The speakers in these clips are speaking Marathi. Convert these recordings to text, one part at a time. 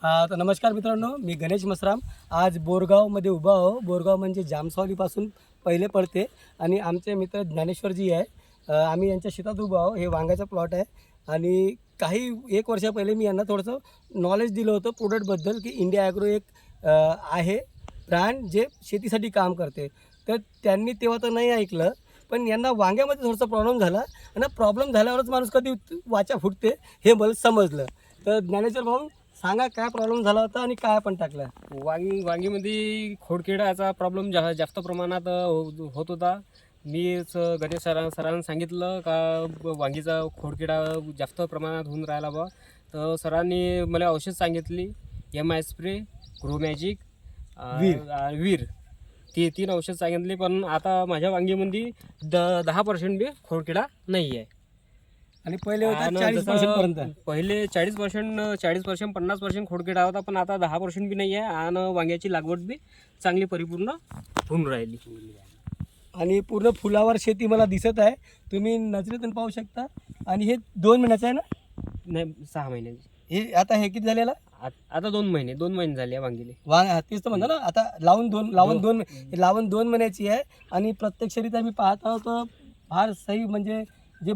तर नमस्कार मित्रांनो, मी गणेश मसराम. आज बोरगावमध्ये उभा आहो. बोरगाव म्हणजे जामसावलीपासून पहिले पडते आणि आमचे मित्र ज्ञानेश्वरजी आहे. आम्ही यांच्या शेतात उभा आहो. हे वांग्याचा प्लॉट आहे आणि काही 1 वर्षा पहिले मी यांना थोडंसं नॉलेज दिलं होतं प्रोडक्टबद्दल, की इंडिया ॲग्रो एक आहे ब्रँड जे शेतीसाठी काम करते. तर त्यांनी तेव्हा तर नाही ऐकलं, पण यांना वांग्यामध्ये थोडासा प्रॉब्लेम झाला आणि प्रॉब्लेम झाल्यावरच माणूस कधी वाचा फुटते हे मला समजलं. तर ज्ञानेश्वर भाऊ सांगा काय प्रॉब्लेम झाला होता आणि काय आपण टाकलं? वांगीमध्ये खोडकिडाचा प्रॉब्लेम जास्त प्रमाणात होत होता. मीच गणेश सरांना सांगितलं का वांगीचा खोडकिडा जास्त प्रमाणात होऊन राहिला बा. तर सरांनी मला औषध सांगितली, MI स्प्रे, ग्रो मॅजिक, वीर. ती 3 औषध सांगितली. पण आता माझ्या वांगीमध्ये 10% बी खोडकिडा नाही आहे. आणि पहिले होता आणि 40% पर्यंत. पहिले 40%, 50% खोडकिडा होता, पण आता 10% बी नाही आहे. आणि वांग्याची लागवड बी चांगली परिपूर्ण होऊन राहिली. आणि पूर्ण फुलावर शेती मला दिसत आहे. तुम्ही नजरेतून पाहू शकता. आणि हे 2 महिन्याचं आहे ना? नाही, 6 महिन्याची. हे आता हे किती झालेलं? आता 2 महिने झाले आहे वांगीले. तेच तर म्हणतो ना, आता लावून 2 महिन्याची आहे. आणि प्रत्यक्षरित्या मी पाहत आहोत तर फार सही, म्हणजे जे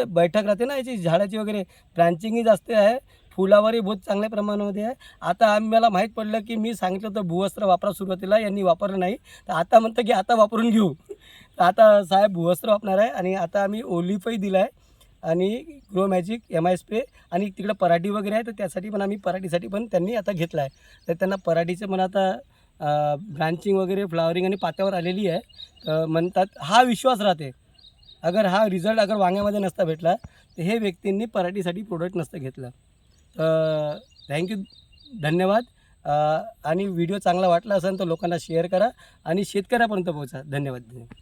बैठक राहते ना याची झाडाची वगैरे, ब्रांचिंगही जास्त आहे, फुलावरही बहुत चांगल्या प्रमाणामध्ये आहे. आता मला माहीत पडलं की मी सांगितलं होतं भूवस्त्र वापरा सुरुवातीला, यांनी वापरलं नाही. तर आता म्हणतं की आता वापरून घेऊ. तर आता साहेब भूवस्त्र वापरणार आहे. आणि आता आम्ही ओलिफही दिला आहे आणि ग्रो मॅजिक, MI स्प्रे. आणि तिकडं पराठी वगैरे आहे, तर त्यासाठी पण आम्ही पराठीसाठी पण त्यांनी आता घेतला आहे. तर त्यांना पराठीचं पण आता ब्रांचिंग वगैरे, फ्लावरिंग आणि पात्यावर आलेली आहे. तर म्हणतात हा विश्वास राहते. हा रिझल्ट वांग्यामध्ये नसता भेटला तर हे व्यक्तींनी पराठीसाठी प्रोडक्ट नसतं घेतलं. तर थँक्यू, धन्यवाद. आणि व्हिडिओ चांगला वाटला असेल तर लोकांना शेअर करा आणि शेतकऱ्यापर्यंत पोहोचा. धन्यवाद.